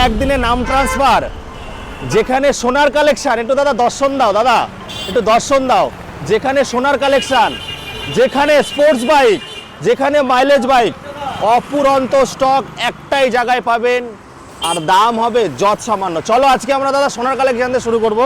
একদিনে নাম ট্রান্সফার, যেখানে সোনার কালেকশন, একটু দাদা দর্শন দাও, দাদা একটু দর্শন দাও, যেখানে সোনার কালেকশন, যেখানে স্পোর্টস বাইক, যেখানে মাইলেজ বাইক, অপুরন্ত স্টক একটাই জায়গায় পাবেন, আর দাম হবে যৎ সামান্য। চলো আজকে আমরা দাদা সোনার কালেকশন দিয়ে শুরু করব।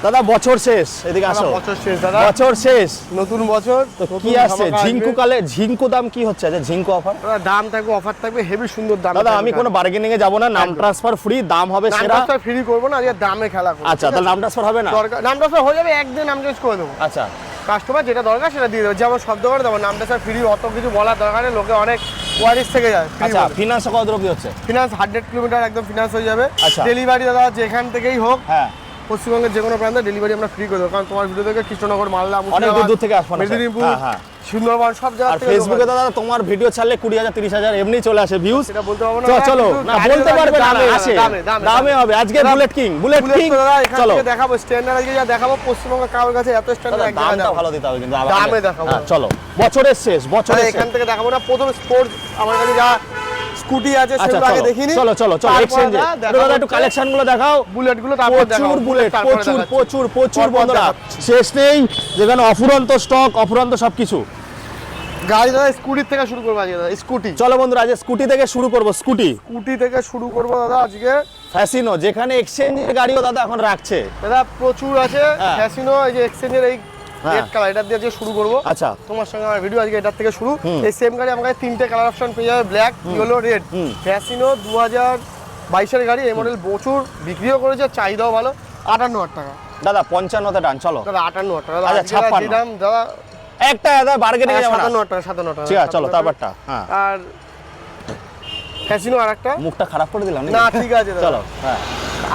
দাদা বছর শেষ, এদিকে আসো। বছর শেষ দাদা, বছর শেষ, নতুন বছর, তো কি আসছে? ঝিঙ্কু কালে ঝিঙ্কু দাম কি হচ্ছে? আচ্ছা ঝিঙ্কু অফার, দাম থাকবে, অফার থাকবে, হেভি সুন্দর দাম। দাদা আমি কোনো বার্গেনিং এ যাব না, নাম ট্রান্সফার ফ্রি, দাম হবে সেরা। নাম ট্রান্সফার ফ্রি করব না, আজকে দামে খেলা করব। আচ্ছা তাহলে নাম ট্রান্সফার হবে না? নাম ট্রান্সফার হয়ে যাবে, একদিন নাম চেঞ্জ করে দেবো। আচ্ছা কাস্টমার যেটা দরকার সেটা দিয়ে দেবো, যেমন শব্দ করে দেবো। নাম ট্রান্সফার ফ্রি অত কিছু বলার দরকার নেই, লোকে অনেক ওয়ারিস থেকে যায়। আচ্ছা ফিনান্স কত অবধি হচ্ছে? ফিনান্স 100 কিলোমিটার একদম ফিনান্স হয়ে যাবে। আচ্ছা। ডেলিভারি দাদা যেখান থেকেই হোক, হ্যাঁ পশ্চিমবঙ্গের যে কোনো প্রান্তে ডেলিভারি আমরা ফ্রি করে দেবো। কারণ তোমার ভিডিও থেকে কৃষ্ণনগর, মালদা, অনেক দূর থেকে আসবে, মেদিনীপুর, হ্যাঁ সুন্দরবন সব জায়গা আর থেকে। ফেসবুকে দাদা তোমার ভিডিও ছাড়লে 20,000 30,000 এমনি চলে আসে ভিউজ। সেটা বলতে পারবো না। চলো না বলতে পারবে না, আসে দামে হবে। আজকে বুলেট কিং, বুলেট কিং চলো দেখাবো। স্ট্যান্ডার্ড আজকে যা দেখাবো, পশ্চিমবঙ্গের কারোর কাছে এত স্ট্যান্ডার্ড এক জায়গায় দামটা ভালো দিতে হবে কিন্তু দামে দেখাবো। চলো বছরের শেষ, বছরের এখান থেকে দেখাবো না। প্রথম স্পোর্টস আমার কাছে যা স্কুটি আছে সেগুলো আগে দেখিনি। চলো চলো চলো এক্সচেঞ্জে দাদা একটু কালেকশন গুলো দেখাও। বুলেট গুলো তারপর দেখাবো। প্রচুর বুলেট, প্রচুর প্রচুর প্রচুর বন্ধুরা, শেষ নেই। যেখানে অফুরন্ত স্টক, অফুরন্ত সবকিছু। গাড়ি দাদা স্কুটির থেকে শুরু করবো আজকে দাদা। স্কুটি, চলো বন্ধুরা আজকে স্কুটি থেকে শুরু করব। স্কুটি থেকে শুরু করবো দাদা আজকে। ফ্যাসিনো, যেখানে এক্সচেঞ্জের গাড়িও দাদা এখন রাখছে দাদা, প্রচুর আছে। হ্যাঁ। ফ্যাসিনো, এই যে এক্সচেঞ্জের এই রেড কালার, এটা দিয়ে আজকে শুরু করবো। আচ্ছা তোমার সঙ্গে আমার ভিডিও আজকে এটার থেকে শুরু। এই সেম গাড়ি আমার কাছে 3টে কালার অপশন পেয়ে যাবে, ব্ল্যাক, ইয়েলো, রেড। ফ্যাসিনো 2022 গাড়ি, এই মডেল প্রচুর বিক্রিও করেছে, চাহিদাও ভালো। 58,000 টাকা দাদা। 55তে ডান। চলো দাদা, 58,000 টাকা। আচ্ছা 56 দাম দাদা, একটা দাদা বার্গেনিং এ যাবে না। 57,000 টাকা। ঠিক আছে চলো তারপরটা। হ্যাঁ আর ফ্যাসিনো আরেকটা, মুখটা খারাপ করে দিলাম না ঠিক আছে দাদা। চলো হ্যাঁ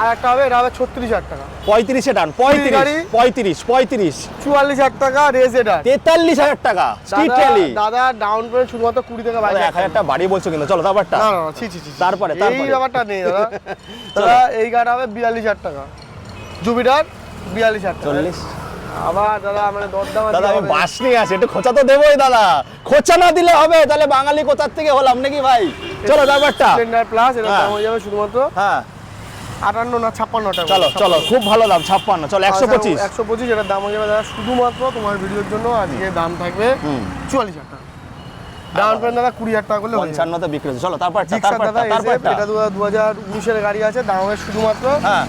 আরেকটা হবে, এটা হবে 36,000 টাকা। 35 এ ডান। 35 44,000 টাকা রেজেডার। 43,000 টাকা স্ট্রিট র্যালি। দাদা ডাউন পেমেন্ট শুধুমাত্র 20 থেকে 22,000 1000 টাকা বাড়ি বলছো কিন্তু। চলো তারপরটা। না না ছি ছি ছি, তারপরে এই ব্যাপারটা নেই দাদা। দাদা এই গাড়ি হবে 42,000 টাকা। জুপিটার 42,000 টাকা। 40 আবার দাদা মানে দরদাম দাদা আমি বাস নিয়ে আসি, একটু খোঁচা তো দেবোই দাদা। খোঁচা না দিলে হবে? তাহলে বাঙালি কোথার থেকে হলাম নাকি ভাই? চলো ব্যাপারটা। স্প্লেন্ডার প্লাস, এর দাম হয়ে যাবে শুধুমাত্র হ্যাঁ 58 না 56 টাকা। চলো চলো খুব ভালো দাম। 56 চলো 125। 125 এর দাম হয়ে যাবে দাদা শুধুমাত্র তোমার ভিডিওর জন্য। আজকে দাম থাকবে 44,000 টাকা। ডাউন পেমেন্ট দাদা 20,000 টাকা করলে 55 তে বিক্রি হচ্ছে। চলো তারপরটা দাদা তারপরটা। এটা 2019 এর গাড়ি আছে, দাম হবে শুধুমাত্র হ্যাঁ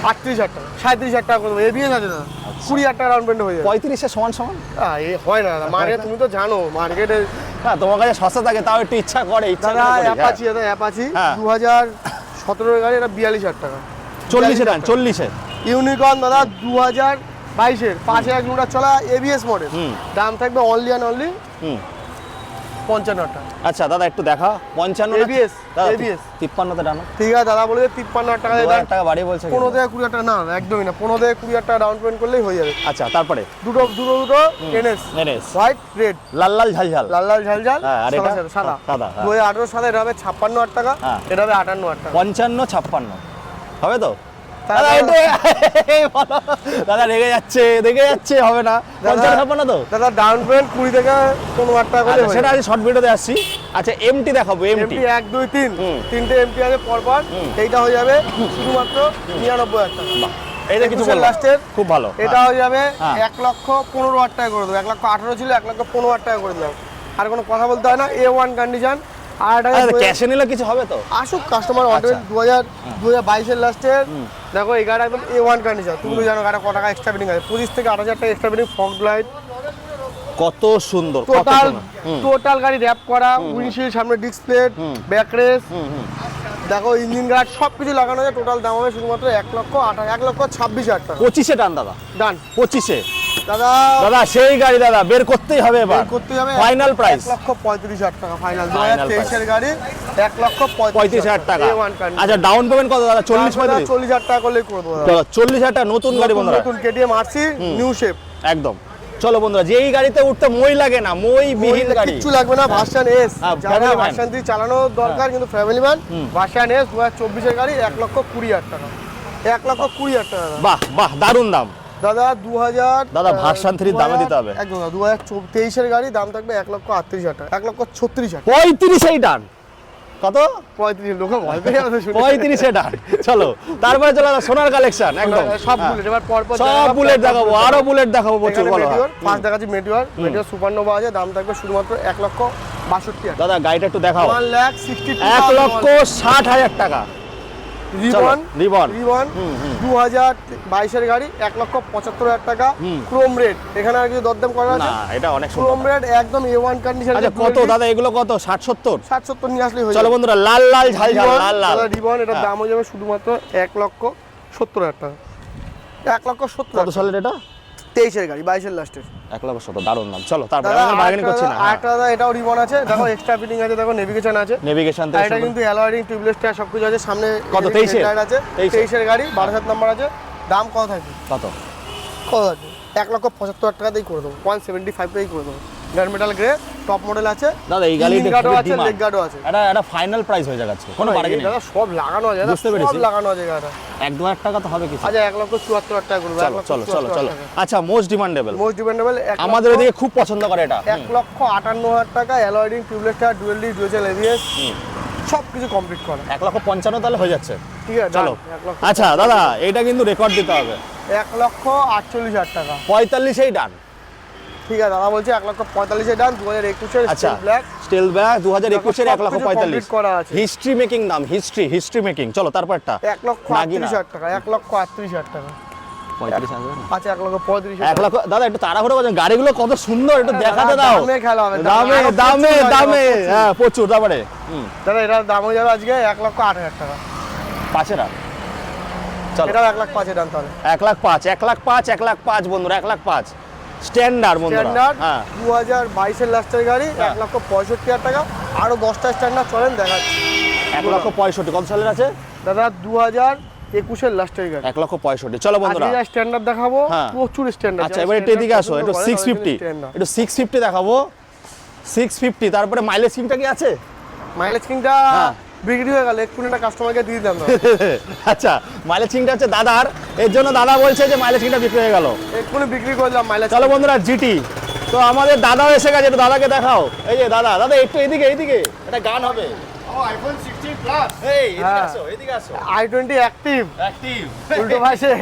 38,000 টাকা। 37,000 টাকা করবে। এবিএস আছে দাদা, 20,000 টাকা ডাউন পেমেন্ট হয়ে যাবে। 35 এ সমান সমান। এ হয় না দাদা, মার্কেট তুমি তো জানো, মার্কেটে হ্যাঁ তোমার কাছে সস্তা থাকে, তাও একটু ইচ্ছা করে। ইচ্ছা দাদা করে করি, হ্যাঁ। অ্যাপাচি, দাদা অ্যাপাচি হ্যাঁ। 2017 এর গাড়ি, এটা 42,000 টাকা। 40 এ ডান। 40 এ ইউনিকর্ন দাদা 2022 এর 5,000 কিলোমিটার চলা এবিএস মডেল, দাম থাকবে অনলি অ্যান্ড অনলি 55,000 টাকা। আচ্ছা দাদা একটু দেখা। 55 ABS, দাদা, ABS 53 তে ডান। ঠিক আছে দাদা, বলে 53,000 টাকা। 2000 টাকা বাড়ি বলছে 15 থেকে 20,000 টাকা না, একদমই না। 15 থেকে 20,000 টাকা ডাউন পেমেন্ট করলেই হয়ে যাবে। আচ্ছা তারপরে দুটো এনএস, NS হোয়াইট রেড, লাল লাল ঝালঝাল। লাল লাল ঝালঝাল, হ্যাঁ, আর এটা? সাদা। সাদা, হ্যাঁ। 2018 সালে এটা হবে 56,000 টাকা, হ্যাঁ। এটা হবে 58,000 টাকা। 55 56 হবে তো? দাদা তাহলে বলো। দাদা রেগে যাচ্ছে হবে না। 55 56 তো দাদা ডাউন পেমেন্ট 20 থেকে 15,000 টাকা করে। সেটা আজ শর্ট ভিডিওতে আসছি। আচ্ছা এমটি দেখাবো। এমটি 1 2 3 তিনটে এমটি আছে পরপর। এইটা হয়ে যাবে শুধুমাত্র 99,000 টাকা। এইটা কিছু বল লাস্টের খুব ভালো। এটা হয়ে যাবে হ্যাঁ। 1,15,000 টাকা করে দেবো। 1,18,000 ছিল, 1,15,000 টাকা করে দিলাম। আর কোনো কথা বলতে হয় না, A1 কন্ডিশন। আর ক্যাশে নিলে কিছু হবে তো? আসুক কাস্টমার অর্ডার। 2022 এর লাস্টের দেখো এই গাড়ি একদম A1 কন্ডিশন। তুমি তো জানো গাড়ি কত টাকা এক্সট্রা বিডিং আছে, 25 থেকে 28,000 টাকা এক্সট্রা বিডিং। ফগ লাইট কত সুন্দর, টোটাল গাড়ি র‍্যাপ করা, উইন্ডশিল্ড, সামনে ডিসপ্লে, ব্যাক রেস, দেখো ইঞ্জিন গার্ড সবকিছু লাগানো আছে। টোটাল দাম হবে শুধুমাত্র 1,26,000 টাকা। 25 এ ডান দাদা। ডান 25 এ দাদা। দাদা সেই গাড়ি দাদা বের করতেই হবে এবার। করতে হবে। ফাইনাল প্রাইস 1,35,000 টাকা ফাইনাল। 2023 এর গাড়ি 1,35,000 টাকা। A1 condition. আচ্ছা ডাউন পেমেন্ট কত দাদা? 40,000 টাকা করলেই করে দেবো। চলো 40,000 টাকা নতুন গাড়ি বন্ধুরা। নতুন KTM RC নিউ শেপ একদম। চলো বন্ধুরা, যেই গাড়িতে উঠতে মই লাগে না, মই বিহীন গাড়ি কিছু লাগবে না। ভার্সন এস, যারা ভার্সন 3 চালানো দরকার কিন্তু ফ্যামিলি ম্যান, ভার্সন এস 2024 এর গাড়ি 1,20,000 টাকা। 1,20,000 টাকা বাহ বাহ দারুণ দাম দাদা। 2000 দাদা ভার্সন 3 দামে দিতে হবে একদম। 2023 এর গাড়ি দাম থাকবে 1,38,000 টাকা। 1,36,000 35 এই ডান। কত 35 লোকে ভয় পেয়ে যাবে শুনে। 35 ডান। চলো তারপরে চলো সোনার কালেকশন একদম সব হ্যাঁ। বুলেট, এবার পরপর সব বুলেট দেখাবো, আরো বুলেট দেখাবো প্রচুর। বলো ফার্স্ট দেখাচ্ছি মেটিওর সুপারনোভা আছে, দাম থাকবে শুধুমাত্র 1,62,000 দাদা গাড়িটা একটু দেখাও। 1,62,000 1,60,000 টাকা। রিবন রিবন 2022 এর গাড়ি 1,75,000 টাকা, হুম। ক্রোম রেড, এখানে আর কিছু দরদাম করা না আছে। এটা অনেক ক্রোম সুন্দর। রেড একদম A1 কন্ডিশন। আচ্ছা কত দাদা এগুলো কত? 60-70? 60-70 নিয়ে আসলেই হয়ে চলো যাবে। বন্ধুরা লাল লাল ঝাল ঝাল লাল লাল রিবন এটার হ্যাঁ। দাম হয়ে যাবে শুধুমাত্র 1,70,000 টাকা। 1,70,000 কত সালের এটা? 23 এর গাড়ি, 22 এর লাস্টের। 1,70,000 দারুণ দাম। চলো তারপরে দাদা আমরা বার্গেনিং করছি না। আরেকটা দাদা এটাও রিবন আছে, দেখো এক্সট্রা ফিটিং আছে, দেখো নেভিগেশন আছে। নেভিগেশন আর এটা কিন্তু অ্যালয় রিং, টিউবলেস টায়ার সবকিছু আছে। সামনে কত? 23 এর? লাইট আছে, 23 এর গাড়ি, 12 নাম্বার আছে। দাম কত থাকবে? কত? কত আছে? 1,75,000 টাকাতেই করে দেবো, 175 টাকাই করে দেবো। গান মেটাল গ্রে টপ মডেল আছে দাদা এই গাড়িটা গার্ডও খুবই আছে, ডিমান্ড। লেগ গার্ডও আছে। এটা ফাইনাল প্রাইস হয়ে যাচ্ছে, কোনো বার্গেনিং দাদা সব লাগানো আছে, দাদা বুঝতে পেরেছি। সব লাগানো আছে গাড়িটা। 1-2,000 টাকা তো হবে কিছু। আচ্ছা 1,74,000 টাকা করবে। চলো চলো চলো চলো। আচ্ছা মোস্ট ডিমান্ডেবল, মোস্ট ডিপেন্ডেবল আমাদের এদিকে খুব পছন্দ করে এটা। 1,58,000 টাকা, alloy ring, tubeless tyre, dual D, dual ABS, সব কিছু কমপ্লিট করা। 1,55,000 তাহলে হয়ে যাচ্ছে। ঠিক আছে চলো। 1,00,000 আচ্ছা দাদা এটা কিন্তু রেকর্ড দিতে হবে। 1,48,000 টাকা। 45-এই ডান। ঠিক আছে দাদা বলছি 1,45,000 এর দাম, 2021 এর আচ্ছা ব্ল্যাক। স্টিল ব্যাগ 2021-এর সব কিছু complete করা 1,45,000 আছে। হিস্ট্রি মেকিং দাম, হিস্ট্রি মেকিং। চলো তারপরটা 1,38,000 টাকা, 1,38,000 টাকা। 35,000 আচ্ছা 1,35,000 1 লক্ষ। দাদা একটু তাড়াহুড়ো করছেন, গাড়িগুলো কত সুন্দর একটু দেখাতে দাও। দামে খেলা হবে, দামে আরো দামে প্রচুর দামে প্রচুর। হ্যাঁ প্রচুর। তারপরে দাদা এটার দাম হয়ে যাবে আজকে 1,08,000 টাকা। 5-এর আর চলো এটাও 1,05,000 এর দাম তাহলে। 1,05,000 1,05,000 বন্ধুরা, 1,05,000 স্ট্যান্ডার্ড বন্ধুরা। স্ট্যান্ডার্ড হ্যাঁ 2022 এর লাস্টের গাড়ি, হ্যাঁ। 1,65,000 টাকা। আরো 10টা স্ট্যান্ডার্ড চলেন দেখাচ্ছি। 1,65,000 কত সালের আছে? দাদা 2021 এর লাস্টের গাড়ি। 1,65,000 চলো বন্ধুরা। আজকে স্ট্যান্ডার্ড দেখাবো, হ্যাঁ। প্রচুর স্ট্যান্ডার্ড। আচ্ছা এবার একটু এদিকে আসো, একটু 650 একটু 650 দেখাবো। 650 তারপরে মাইলেজ স্কিমটা কি আছে? মাইলেজ কিংটা হ্যাঁ। বিক্রি হয়ে গেল, এক্ষুনি একটা কাস্টমারকে দিয়ে দিলাম দাদা। আচ্ছা মাইলেজ স্কিমটা হচ্ছে দাদার, এর জন্য দাদা বলছে যে মাইলেজ স্কিমটা বিক্রি হয়ে গেল। এক্ষুনি বিক্রি করলাম মাইলেজ। চলো বন্ধুরা জিটি তো আমাদের দাদাও এসে গেছে, একটু দাদাকে দেখাও। এই যে দাদা, দাদা একটু এদিকে একটা গান হবে। আইফোন 16 প্লাস, এই এদিকে হ্যাঁ। আসো, এদিকে আসো। i20 অ্যাক্টিভ, অ্যাক্টিভ উল্টো ভাষে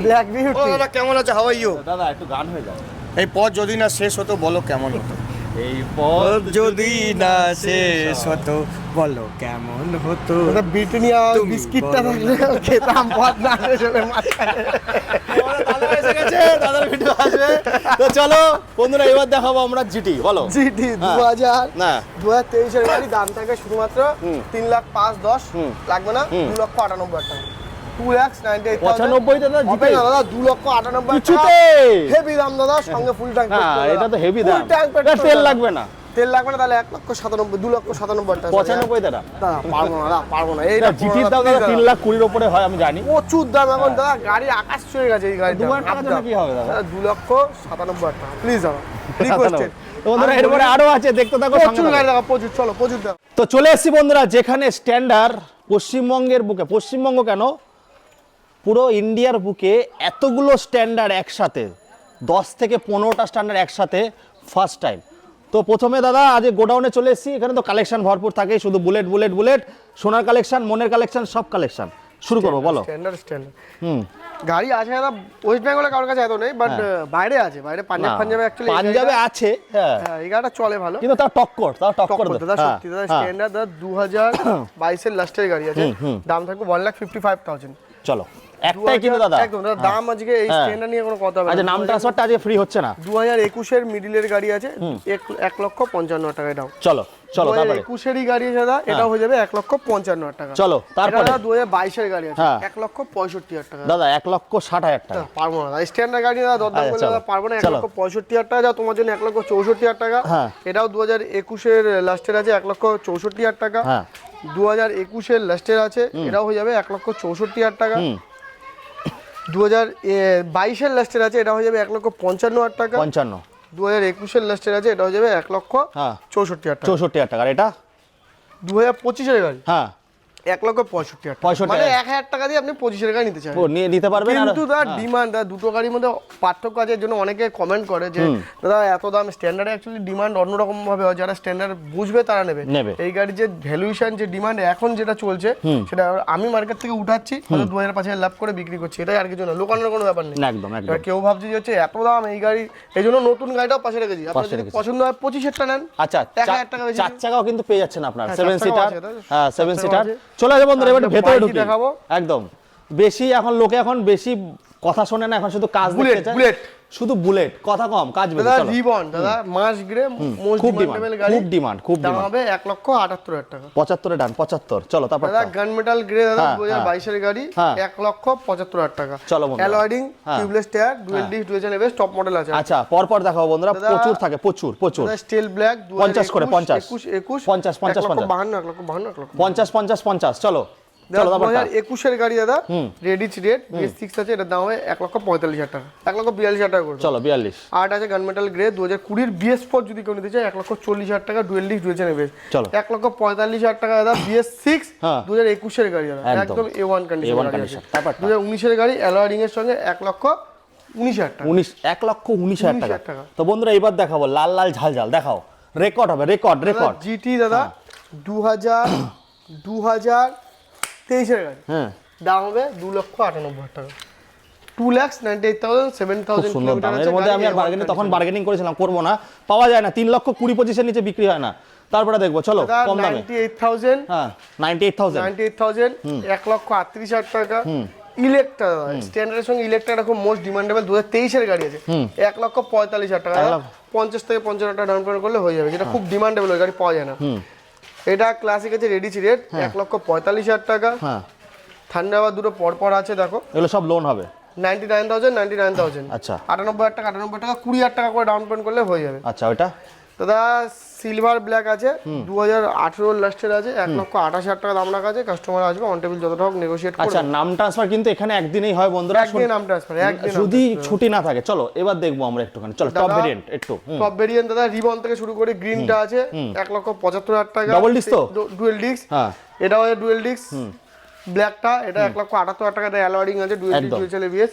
ব্ল্যাক বিউটি। দাদা কেমন আছে? How are you? দাদা একটু গান হয়ে যাবে। এই পথ যদি না শেষ হতো বলো কেমন হতো? এই পথ যদি না শেষ হতো বলো কেমন হতো? দাদা ব্রিটানিয়া তুমি বিস্কিটটা বলো থাকলে খেতাম, পথ না চলে মাঝখানে। দাদা এসে গেছে, দাদার ভিডিও আসবে। তো চলো বন্ধুরা এবার দেখাবো আমরা জিটি। বলো জিটি হ্যাঁ। 2023 এর গাড়ি, দাম থাকে শুধুমাত্র 3,05,10 হুম। লাগবে না, 2,98,000 টাকা। 2,98,000 95 দাদা হবে জিটি না দাদা, 2,98,000 টাকা। কিছুতে। হেভি দাম দাদা, সঙ্গে ফুল ট্যাঙ্ক। হ্যাঁ এটা তো হেভি দাম, তেল লাগবে না। তেল লাগবে না, তাহলে 1,97,000 2,97,000 টাকা। 95 দাদা। দাদা পারবো না, দাদা পারবো না। এইটা জিটির দাম দাদা 3,20,000 উপরে হয় আমি জানি। প্রচুর দাম এখন দাদা, গাড়ি আকাশ ছুঁয়ে গেছে এই গাড়িটা। 2,000 টাকা জন্য কি হবে দাদা? 2,97,000 টাকা প্লিজ দাদা, রিকোয়েস্টেড। তো বন্ধুরা এরপরে আরো আছে, দেখতে থাকো প্রচুর সঙ্গে গাড়ি থাকো। দাদা, প্রচুর। চলো প্রচুর দাম। তো চলে এসেছি বন্ধুরা, যেখানে স্ট্যান্ডার্ড পশ্চিমবঙ্গের বুকে, পশ্চিমবঙ্গ কেন পুরো ইন্ডিয়ার বুকে এতগুলো স্ট্যান্ডার্ড একসাথে, 10 থেকে 15টা স্ট্যান্ডার্ড একসাথে ফার্স্ট টাইম। তো প্রথমে দাদা আজ গোডাউনে চলে এসেছি, এখানে তো কালেকশন ভরপুর থাকে, শুধু বুলেট বুলেট বুলেট, সোনার কালেকশন, মনের কালেকন, সব কালেকশন। শুরু করবো বলো। স্ট্যান্ডার্ড হুম গাড়ি আছে দাদা, ওয়েস্ট বেঙ্গলে কারোর কাছে এত নেই, বাট বাইরে আছে, বাইরে পাঞ্জাবে অ্যাকচুয়ালি পাঞ্জাবে আছে হ্যাঁ, হ্যাঁ, এই গাড়িটা চলে ভালো। কিন্তু তাও টক্কর টক্কর দেয়। দাদা, হ্যাঁ, সত্যি দাদা। হ্যাঁ। স্ট্যান্ডার্ড দাদা 2022 এর লাস্টের গাড়ি আছে, দাম থাকবে 1,55,000। চলো একটাই কিন্তু দাদা। একদম দাদা, দাম আজকে এই হ্যাঁ। স্ট্যান্ডার্ড নিয়ে কোনো কথা হবে না। আচ্ছা নাম ট্রান্সফারটা আজকে ফ্রি হচ্ছে না। 2021 এর মিডিলের গাড়ি আছে, 1,55,000 টাকায় দাম। চলো চলো তারপরে 2021 গাড়ি আছে দাদা, এটা হয়ে যাবে 1,55,000 টাকা। চলো তারপরে 2022 এর গাড়ি আছে, হ্যাঁ। 1,65,000 টাকা। দাদা 1,60,000 টাকা। পারবো না দাদা, স্ট্যান্ডার্ড গাড়ি দাদা দরদাম আচ্ছা, করলে চলো, দাদা পারবো না। চলো। 1,65,000 টাকা, যা তোমার জন্য 1,64,000 টাকা। হ্যাঁ। এটাও 2021 এর লাস্টের আছে, 1,64,000 টাকা। হ্যাঁ 2021 এর লাস্টের আছে, এটাও হয়ে যাবে 1,64,000 টাকা। হুম 2022 এর লাস্টের আছে, এটা হয়ে যাবে 1,55,000 টাকা। 55 2021 এর লাস্টের আছে, এটা হয়ে যাবে হ্যাঁ 1,64,000 টাকা। 64,000 টাকা। আর এটা 2025 এর গাড়ি, হ্যাঁ 1,65,000 টাকা 65,000 মানে 1,000 টাকা দিয়ে আপনি 25,000 টাকা নিতে চান নিয়ে নিতে পারবেন। আর কিন্তু দাদা ডিমান্ড দাদা দুটো গাড়ির মধ্যে পার্থক্য আছে, এর জন্য অনেকে কমেন্ট করে যে দাদা এত দাম, স্ট্যান্ডার্ডে অ্যাকচুয়ালি ডিমান্ড অন্যরকম ভাবে হয়, যারা স্ট্যান্ডার্ড বুঝবে তারা নেবে। এই গাড়ির যে ভ্যালুয়েশন যে ডিমান্ড এখন যেটা চলছে সেটা আমি মার্কেট থেকে উঠাচ্ছি, 2,000-5,000 লাভ করে বিক্রি করছি, এটাই আর কিছু না, লোকানোর কোনো ব্যাপার নেই। একদম একদম। এবার কেউ ভাবছে যে হচ্ছে এত দাম এই গাড়ি, এই জন্য নতুন গাড়িটাও পাশে রেখেছি, আপনার যদি পছন্দ হয় 25,000 নেন। আচ্ছা 1,000 টাকা বেশি 4 চাকাও কিন্তু পেয়ে যাচ্ছেন আপনার, হ্যাঁ, 7 4 সিটার। চাকাও আছে, হ্যাঁ 7 সিটার। চলে আসে বন্ধুরা, এবার ভেতরে ঢুকি দেখাবো। একদম। বেশি এখন লোকে এখন বেশি কথা শোনে না, এখন শুধু কাজ দেখতে চায়। বুলেট শুধু বুলেট, কথা কম কাজ বেশি। দাদা চলো রিবন দাদা মাস গ্রে মোস্ট খুব ডিমান্ডেবল গাড়ি, খুব ডিমান্ড, খুব দাম ডিমান্ড। হবে 1,78,000 টাকা। 75 ডান 75। চলো তারপর দাদা গান মেটাল গ্রে দাদা হ্যাঁ, 2022 এর গাড়ি, হ্যাঁ। 1,75,000 টাকা। চলো বন্ধুরা। অ্যালয়েডিং হ্যাঁ। Tubeless tyre, dual disk, dual channel base, top model আছে। আচ্ছা পর পর দেখাবো বন্ধুরা, দাদা, প্রচুর থাকে, প্রচুর প্রচুর। দাদা স্টিল ব্ল্যাক 50 করে 50 21 21 50 50 50 1,52,000 50 50 50। চলো চলো তারপর 2021 এর গাড়ি দাদা, রেডিচ রেড BS6 আছে, এটার দাম হবে 1,45,000 টাকা, 1,42,000 টাকা করে। চলো 42। আর আছে গান মেটাল গ্রে 2020 BS4 যদি কেউ নিতে চায় 1,40,000 টাকা, dual disk, dual channel base. চলো 1,45,000 টাকা দাদা BS6 হ্যাঁ। 2021 এর গাড়ি দাদা, একদম। একদম A1 কন্ডিশন A1 গাড়ি আছে। condition। তারপর 2019 এর গাড়ি অ্যালয়েডিং এর সঙ্গে 1,19,000 টাকা। 1,19,000 টাকা। 19,000 টাকা। তো বন্ধুরা এবার দেখাবো লাল লাল ঝাল ঝাল, দেখাও, রেকর্ড হবে, রেকর্ড রেকর্ড। জিটি দাদা 2023 এর গাড়ি, হ্যাঁ দাম হবে 2,98,000 টাকা। 2,98,000 7,000 সুন্দর দাম। কিলোমিটার এর মধ্যে আমি বার্গেনিং, তখন বার্গেনিং করেছিলাম, করবো না, পাওয়া যায় না, 3,20,25,000 নিচে বিক্রি হয় না। তারপরে দেখবো চলো কম দামে। 98,000 হ্যাঁ 98,000। 98,000 1,38,000 টাকা। ইলেকট্রা স্ট্যান্ডার্ডের সঙ্গে ইলেকট্রাটা খুব মোস্ট ডিমান্ডেবল, 2023 এর গাড়ি আছে, 1,45,000 টাকা। 50 থেকে 55 টাকা ডাউন পেমেন্ট করলে হয়ে যাবে, যেটা খুব ডিমান্ডেবল, ওই গাড়ি পাওয়া যায় না। এটা ক্লাসিক আছে রেডিচ রেড 1,45,000 টাকা। হ্যাঁ থান্ডারবার্ড দুটো পর পর আছে দেখো, এগুলো সব লোন হবে। 99,000 আচ্ছা 98,000 টাকা 20,000 টাকা করে ডাউন পেমেন্ট করলে হয়ে যাবে। আচ্ছা ওইটা দাদা সিলভার ব্ল্যাক আছে 2018 লাস্টের আছে, 1,28,000 টাকা দাম রাখা আছে, কাস্টমার আসবে অন টেবিল যতটা হোক নেগোশিয়েট করে। আচ্ছা নাম ট্রান্সফার কিন্তু এখানে একদিনেই হয় বন্ধুরা, একদিন নাম ট্রান্সফার, একদিন যদি ছুটি না থাকে। চলো এবার দেখবো আমরা একটুখানি, চলো টপ ভেরিয়েন্ট একটু। টপ ভেরিয়েন্ট দাদা রিবন থেকে শুরু করে গ্রিনটা আছে 1,75,000 টাকা। Double disc তো? ডুয়েল ডিস্ক, হ্যাঁ এটা হয় ডুয়েল ডিস্ক। ব্ল্যাকটা এটা 1,78,000 টাকা, এটা অ্যালয়েডিং আছে, dual disk, dual channel BS,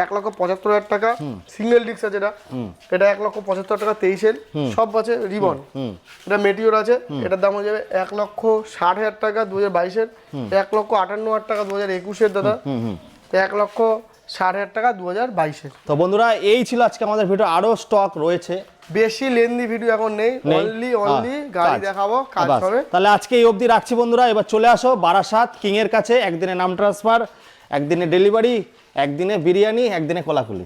1,75,000 টাকা। সিঙ্গেল ডিস্ক আছে এটা 1,75,000 টাকা 23 এর, সব আছে রিবন। এটা মেটিওর আছে, এটার দাম হয়ে যাবে 1,60,000 টাকা 2022 এর, 1,58,000 টাকা 2021 এর দাদা, 1,60,000 টাকা 2022 এর। তো বন্ধুরা এই ছিল আজকে আমাদের ভিডিও, আরো স্টক রয়েছে, বেশি লেন্দি ভিডিও এখন নেই, অনলি গাড়ি দেখাবো, কাজ হবে। তাহলে আজকে এই অবধি রাখছি বন্ধুরা, এবার চলে আসো বারাসাত কিং এর কাছে, একদিনে নাম ট্রান্সফার, একদিনে ডেলিভারি, একদিনে বিরিয়ানি, একদিনে কোলাকুলি,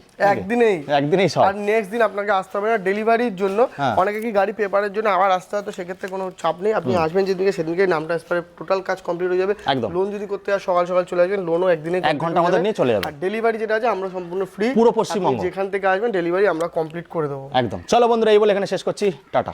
একদিনেই সব। আর নেক্সট দিন আপনাকে আসতে হবে না ডেলিভারির জন্য, অনেকে কি গাড়ি পেপারের জন্য আবার আসতে হয়, তো সেক্ষেত্রে কোনো চাপ নেই, আপনি আসবেন যেদিকে সেদিনকে নাম ট্রান্সফারের টোটাল কাজ কমপ্লিট হয়ে যাবে। লোন যদি করতে হয় সকাল সকাল চলে আসবেন, লোনও একদিনে 1 ঘন্টা আমাদের নিয়ে চলে যাবে। আর ডেলিভারি যেটা আছে আমরা সম্পূর্ণ ফ্রি, পুরো পশ্চিমবঙ্গ, যেখান থেকে আসবেন ডেলিভারি আমরা কমপ্লিট করে দেবো। একদম। চলো বন্ধুরা এই বলে এখানে শেষ করছি, টাটা।